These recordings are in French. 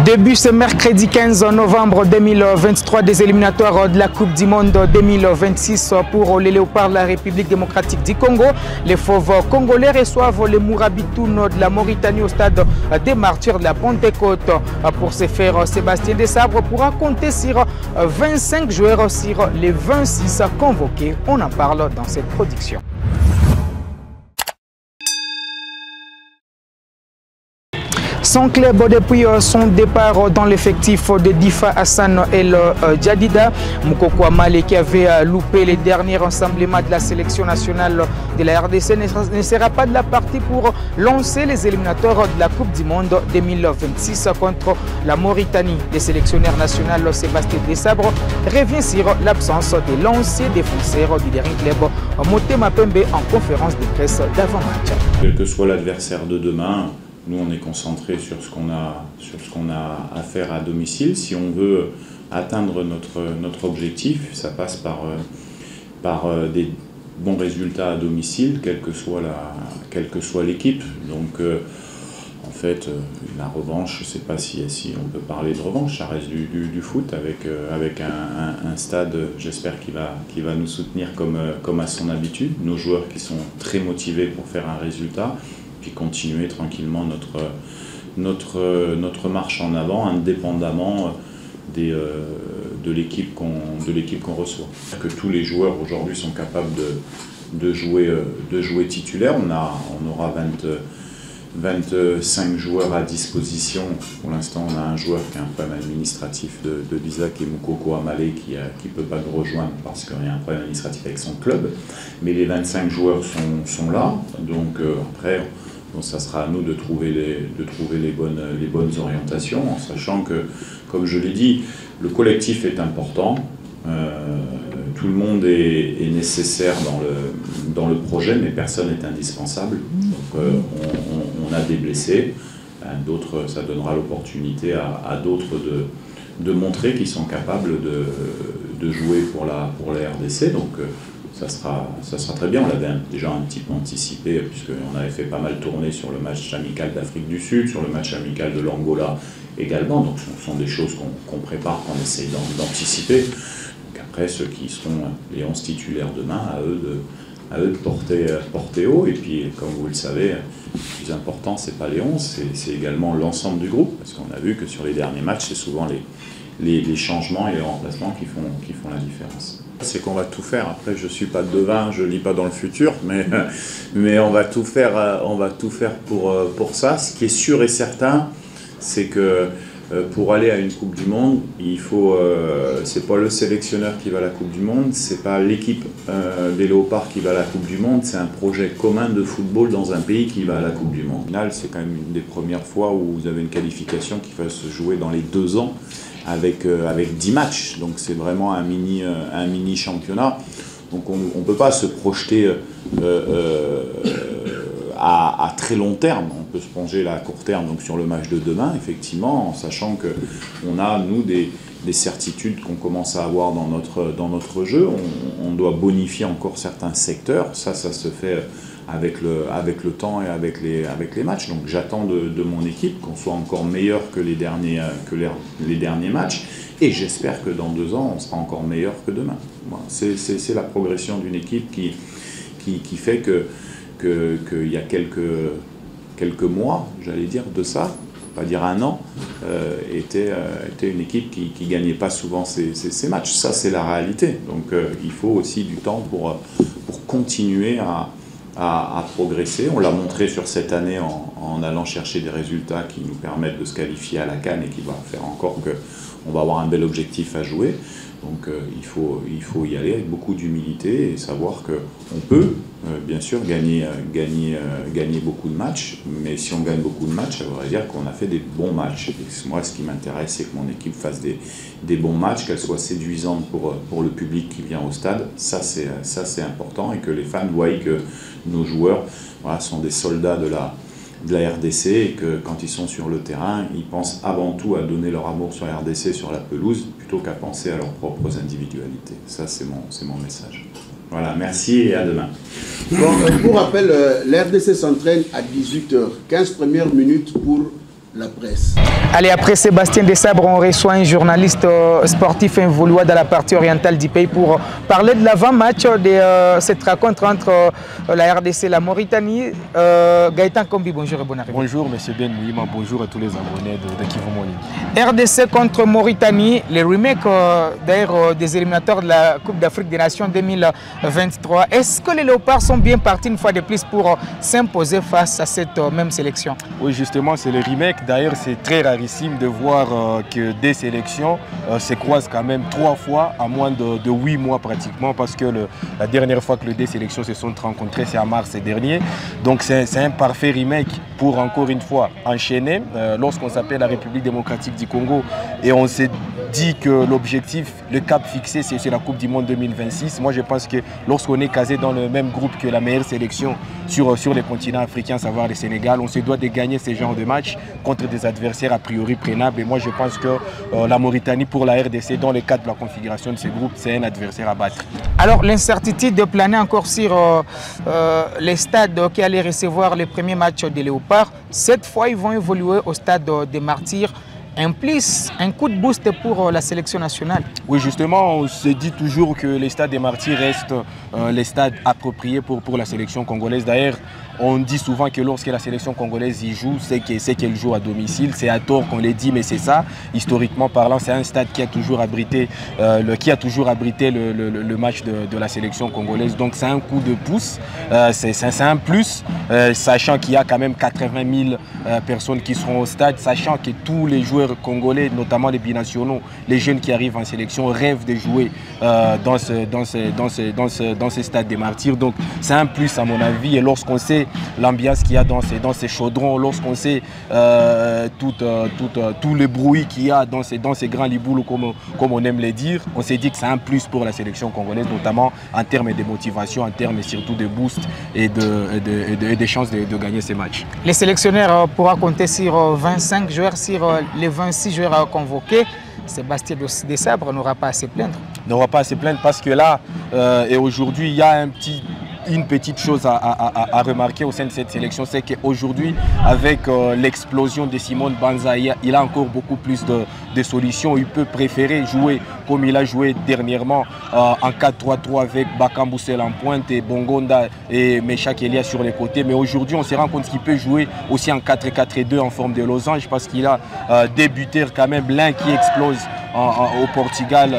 Début ce mercredi 15 novembre 2023 des éliminatoires de la Coupe du Monde 2026 pour les Léopards de la République démocratique du Congo. Les fauves congolais reçoivent les Mourabitoun de la Mauritanie au stade des Martyrs de la Pentecôte. Pour ce faire, Sébastien Desabre pourra compter sur 25 joueurs sur les 26 convoqués. On en parle dans cette production. Son club depuis son départ dans l'effectif de Difa Hassan El Jadida, Moukoko Amale qui avait loupé les derniers rassemblements de la sélection nationale de la RDC ne sera pas de la partie pour lancer les éliminatoires de la Coupe du Monde 2026 contre la Mauritanie. Le sélectionneur national Sébastien Desabre revient sur l'absence de l'ancien défenseur du dernier club Motema Pembe en conférence de presse d'avant-match. Quel que soit l'adversaire de demain, nous, on est concentré sur ce qu'on a à faire à domicile. Si on veut atteindre notre objectif, ça passe par des bons résultats à domicile, quelle que soit l'équipe. Donc, en fait, la revanche, je ne sais pas si on peut parler de revanche, ça reste du foot avec un stade, j'espère qu'il va nous soutenir comme à son habitude. Nos joueurs qui sont très motivés pour faire un résultat, puis continuer tranquillement notre marche en avant, indépendamment de l'équipe qu'on reçoit. Que tous les joueurs aujourd'hui sont capables de jouer titulaire. On aura 25 joueurs à disposition. Pour l'instant, on a un joueur qui a un problème administratif de visa, qui est Moukoko Amale, qui ne peut pas nous rejoindre parce qu'il y a un problème administratif avec son club. Mais les 25 joueurs sont là. Donc après, ça sera à nous de trouver les bonnes orientations, en sachant que, comme je l'ai dit, le collectif est important. Tout le monde est nécessaire dans le projet, mais personne n'est indispensable. Donc on a des blessés, d'autres, ça donnera l'opportunité à d'autres de montrer qu'ils sont capables de jouer pour la RDC. Donc ça sera très bien. On l'avait déjà un petit peu anticipé, puisqu'on avait fait pas mal tourner sur le match amical d'Afrique du Sud, sur le match amical de l'Angola également. Donc ce sont des choses qu'on prépare, qu'on essaye d'anticiper. Après, ceux qui seront les 11 titulaires demain, à eux de porter haut. Et puis, comme vous le savez, le plus important, ce n'est pas les 11, c'est également l'ensemble du groupe. Parce qu'on a vu que sur les derniers matchs, c'est souvent les changements et les remplacements qui font la différence. C'est qu'on va tout faire. Après, je ne suis pas devin, je ne lis pas dans le futur, mais on va tout faire pour ça. Ce qui est sûr et certain, c'est que pour aller à une Coupe du Monde, c'est pas le sélectionneur qui va à la Coupe du Monde, c'est pas l'équipe des Léopards qui va à la Coupe du Monde, c'est un projet commun de football dans un pays qui va à la Coupe du Monde. Au final, c'est quand même une des premières fois où vous avez une qualification qui va se jouer dans les 2 ans avec 10 matchs. Donc c'est vraiment un mini championnat. Donc on ne peut pas se projeter à très long terme. On peut se plonger à court terme, donc sur le match de demain, effectivement, en sachant qu'on a, nous, des certitudes qu'on commence à avoir dans notre jeu. On doit bonifier encore certains secteurs. Ça se fait avec le temps et avec les matchs. Donc j'attends de mon équipe qu'on soit encore meilleur que les derniers matchs. Et j'espère que dans 2 ans, on sera encore meilleur que demain. Voilà. C'est la progression d'une équipe qui fait qu'il y a quelques mois, j'allais dire, de ça, pas dire 1 an, était une équipe qui ne gagnait pas souvent ses matchs. Ça, c'est la réalité. Donc il faut aussi du temps pour continuer à progresser. On l'a montré sur cette année en allant chercher des résultats qui nous permettent de se qualifier à la CAN et qui va faire encore qu'on va avoir un bel objectif à jouer. Donc il faut y aller avec beaucoup d'humilité et savoir qu'on peut bien sûr gagner beaucoup de matchs, mais si on gagne beaucoup de matchs, ça voudrait dire qu'on a fait des bons matchs. Et moi, ce qui m'intéresse, c'est que mon équipe fasse des bons matchs, qu'elle soit séduisante pour le public qui vient au stade. Ça c'est important, et que les fans voient que nos joueurs sont des soldats de la RDC, et que quand ils sont sur le terrain, ils pensent avant tout à donner leur amour sur la RDC, sur la pelouse, plutôt qu'à penser à leurs propres individualités. Ça, c'est mon message. Voilà, merci et à demain. Bon, pour rappel, la RDC s'entraîne à 18h. 15 premières minutes pour la presse. Allez, après Sébastien Desabre, on reçoit un journaliste sportif involuois dans la partie orientale du pays pour parler de l'avant-match de cette rencontre entre la RDC et la Mauritanie. Gaëtan Kombi, bonjour et bonne arrivée. Bonjour M. Ben Mouyima, bonjour à tous les abonnés de Kivu Morning. RDC contre Mauritanie, les remakes d'ailleurs des éliminatoires de la Coupe d'Afrique des Nations 2023. Est-ce que les Léopards sont bien partis une fois de plus pour s'imposer face à cette même sélection? Oui, justement, c'est le remake. D'ailleurs, c'est très rarissime de voir que des sélections se croisent quand même 3 fois en moins de 8 mois pratiquement, parce que la dernière fois que les deux sélections se sont rencontrées, c'est en mars dernier. Donc c'est un parfait remake pour encore une fois enchaîner. Lorsqu'on s'appelle la République démocratique du Congo et on s'est dit que l'objectif, le cap fixé, c'est la Coupe du Monde 2026. Moi, je pense que lorsqu'on est casé dans le même groupe que la meilleure sélection sur les continents africains, à savoir le Sénégal, on se doit de gagner ce genre de match contre des adversaires a priori prenables. Et moi, je pense que la Mauritanie, pour la RDC, dans le cadre de la configuration de ce groupe, c'est un adversaire à battre. Alors, l'incertitude planait encore sur les stades qui allaient recevoir les premiers matchs des Léopards. Cette fois, ils vont évoluer au stade des Martyrs. Implique un coup de boost pour la sélection nationale. Oui, justement, on se dit toujours que les stades des Martyrs restent les stades appropriés pour la sélection congolaise. D'ailleurs, on dit souvent que lorsque la sélection congolaise y joue, c'est qu'elle joue à domicile. C'est à tort qu'on les dit, mais c'est ça. Historiquement parlant, c'est un stade qui a toujours abrité, le match de la sélection congolaise. Donc c'est un coup de pouce, c'est un plus, sachant qu'il y a quand même 80 000 personnes qui seront au stade, sachant que tous les joueurs congolais, notamment les binationaux, les jeunes qui arrivent en sélection, rêvent de jouer dans ce stade des Martyrs. Donc c'est un plus à mon avis. Et lorsqu'on sait l'ambiance qu'il y a dans ces chaudrons, lorsqu'on sait tout le bruit qu'il y a dans ces grands liboulos, comme on aime les dire, on s'est dit que c'est un plus pour la sélection congolaise, notamment en termes de motivation, en termes surtout de boost et de chances de gagner ces matchs. Les sélectionneurs pourront compter sur 25 joueurs, sur les 26 joueurs convoqués. Sébastien Desabre n'aura pas à se plaindre. N'aura pas à se plaindre parce que là, et aujourd'hui, il y a une petite chose à remarquer au sein de cette sélection, c'est qu'aujourd'hui, avec l'explosion de Simone Banza, il a encore beaucoup plus de solutions. Il peut préférer jouer comme il a joué dernièrement en 4-3-3 avec Bakamboussel en pointe et Bongonda et Meshak Elia sur les côtés. Mais aujourd'hui, on se rend compte qu'il peut jouer aussi en 4-4-2 en forme de losange, parce qu'il a des buteurs quand même, l'un qui explose au Portugal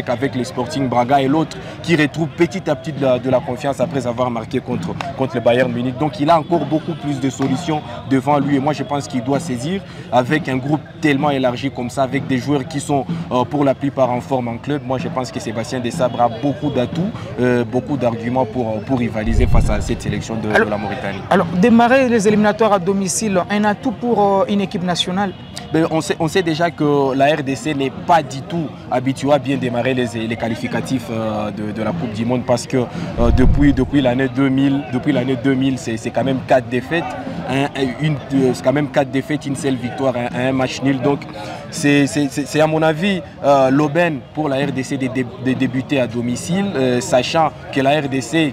avec le Sporting Braga et l'autre qui retrouve petit à petit de la confiance après avoir marqué contre le Bayern Munich. Donc il a encore beaucoup plus de solutions devant lui, et moi je pense qu'il doit saisir avec un groupe tellement élargi comme ça, avec des joueurs qui sont pour la plupart en forme en club. Moi je pense que Sébastien Desabre a beaucoup d'atouts, beaucoup d'arguments pour rivaliser face à cette sélection de la Mauritanie. Alors démarrer les éliminatoires à domicile, un atout pour une équipe nationale? On sait déjà que la RDC n'est pas du tout habituée à bien démarrer les qualificatifs de la Coupe du Monde, parce que depuis l'année 2000, c'est quand même 4 défaites, c'est quand même 4 défaites, une seule victoire, un match nul. Donc c'est à mon avis l'aubaine pour la RDC de débuter à domicile, sachant que la RDC,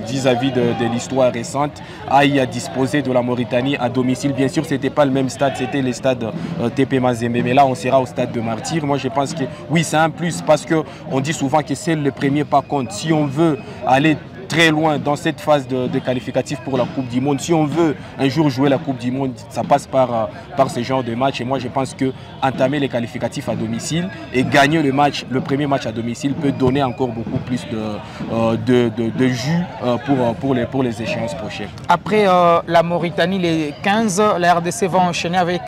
vis-à-vis de l'histoire récente, aille à disposer de la Mauritanie à domicile. Bien sûr, ce n'était pas le même stade, c'était le stade TP Mazembe, mais là on sera au stade de Martyrs. Moi je pense que oui, c'est un plus, parce qu'on dit souvent que c'est le premier pas compte. Si on veut aller très loin dans cette phase de qualificatif pour la Coupe du Monde, si on veut un jour jouer la Coupe du Monde, ça passe par ce genre de match. Et moi je pense que entamer les qualificatifs à domicile et gagner le premier match à domicile peut donner encore beaucoup plus de jus pour les échéances prochaines. Après la Mauritanie, les 15, la RDC va enchaîner avec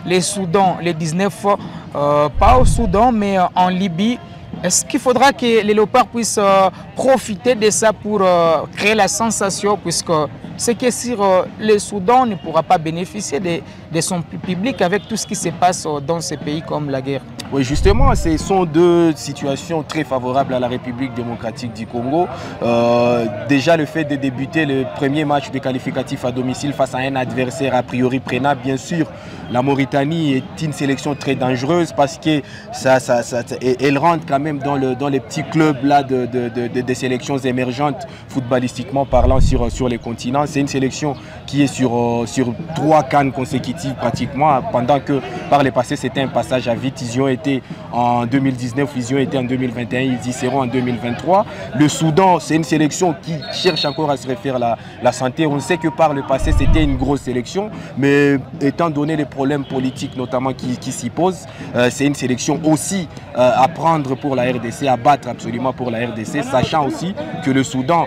les Soudan, les 19, pas au Soudan mais en Libye. Est-ce qu'il faudra que les Léopards puissent profiter de ça pour créer la sensation, puisque c'est que sur le Soudan ne pourra pas bénéficier de son public avec tout ce qui se passe dans ces pays comme la guerre? Oui, justement, ce sont deux situations très favorables à la République démocratique du Congo. Déjà, le fait de débuter le premier match de qualificatif à domicile face à un adversaire a priori prenable, bien sûr. La Mauritanie est une sélection très dangereuse parce que elle rentre quand même dans les petits clubs là des sélections émergentes footballistiquement parlant sur les continents. C'est une sélection qui est sur 3 CAN consécutives pratiquement, pendant que par le passé c'était un passage à vide. Ils y ont été en 2019, ils y ont été en 2021, ils y seront en 2023. Le Soudan, c'est une sélection qui cherche encore à se refaire la santé. On sait que par le passé c'était une grosse sélection, mais étant donné les problèmes politiques notamment qui s'y posent, c'est une sélection aussi à prendre pour la RDC, à battre absolument pour la RDC, sachant aussi que le Soudan,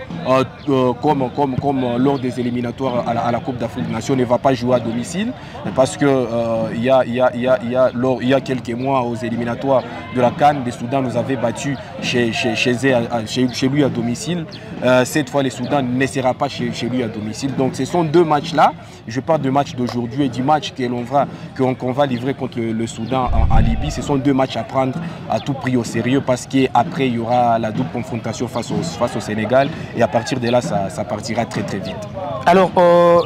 comme lors des éliminatoires à la Coupe d'Afrique des Nations, ne va pas jouer à domicile, parce que il y a quelques mois aux éliminatoires de la CAN, le Soudan nous avait battus chez lui à domicile. Cette fois, le Soudan ne sera pas chez lui à domicile. Donc ce sont deux matchs-là. Je parle du match d'aujourd'hui et du match qu'on va livrer contre le Soudan en Libye. Ce sont deux matchs à prendre à tout prix au sérieux, parce qu'après il y aura la double confrontation face au Sénégal, et à partir de là ça partira très très vite. Alors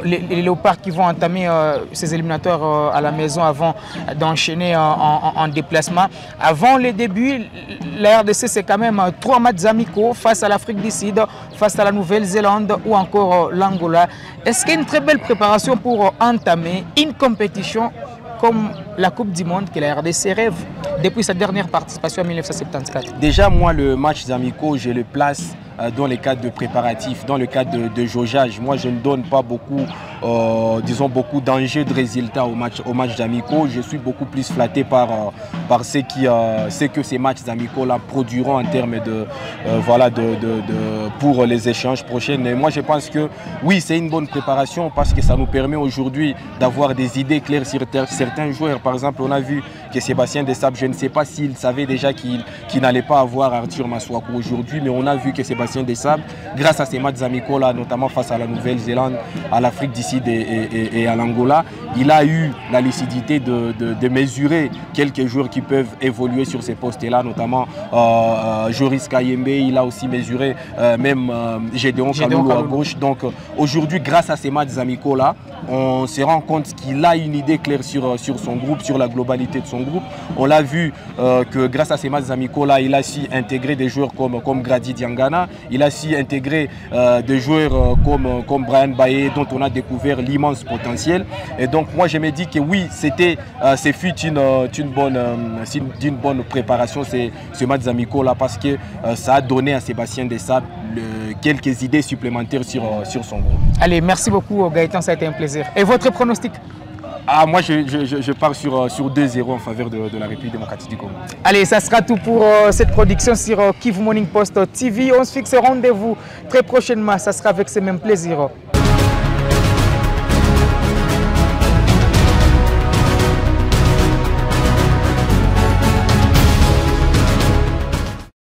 les Léopards qui vont entamer ces éliminatoires à la maison avant d'enchaîner en déplacement. Avant les débuts, la RDC c'est quand même 3 matchs amicaux face à l'Afrique du Sud, face à la Nouvelle-Zélande ou encore l'Angola. Est-ce qu'il y a une très belle préparation pour entamer une compétition comme la Coupe du Monde que la RDC rêve depuis sa dernière participation en 1974? Déjà, moi, le match amicaux, je le place dans le cadre de préparatifs, dans le cadre de jaugeage. Moi, je ne donne pas beaucoup, disons, beaucoup d'enjeux de résultats au match d'amicaux. Je suis beaucoup plus flatté par ce que ces matchs amicaux-là produiront en termes pour les échanges prochains. Et moi, je pense que oui, c'est une bonne préparation, parce que ça nous permet aujourd'hui d'avoir des idées claires sur certains joueurs. Par exemple, on a vu que Sébastien Desabre, je ne sais pas s'il savait déjà qu'il n'allait pas avoir Arthur Masuaku aujourd'hui, mais on a vu que Sébastien Desabre, grâce à ces matchs amicaux-là, notamment face à la Nouvelle-Zélande, à l'Afrique du Sud et à l'Angola, il a eu la lucidité de mesurer quelques joueurs qui peuvent évoluer sur ces postes-là, notamment Joris Kayembe. Il a aussi mesuré Gédéon Kaloulou à gauche. Donc aujourd'hui, grâce à ces matchs amicaux-là, on se rend compte qu'il a une idée claire sur son groupe, sur la globalité de son groupe. On l'a vu que grâce à ces matchs amicaux-là, il a su intégrer des joueurs comme Grady Diangana. Il a su intégrer des joueurs comme Brian Baye, dont on a découvert l'immense potentiel. Et donc moi je me dis que oui, ce fut d'une bonne préparation ce match amicaux-là, parce que ça a donné à Sébastien Desabre quelques idées supplémentaires sur son groupe. Allez, merci beaucoup Gaëtan, ça a été un plaisir. Et votre pronostic? Moi, je pars sur 2-0 en faveur de la République démocratique du Congo. Allez, ça sera tout pour cette production sur Kivu Morning Post TV. On se fixe rendez-vous très prochainement. Ça sera avec ce même plaisir.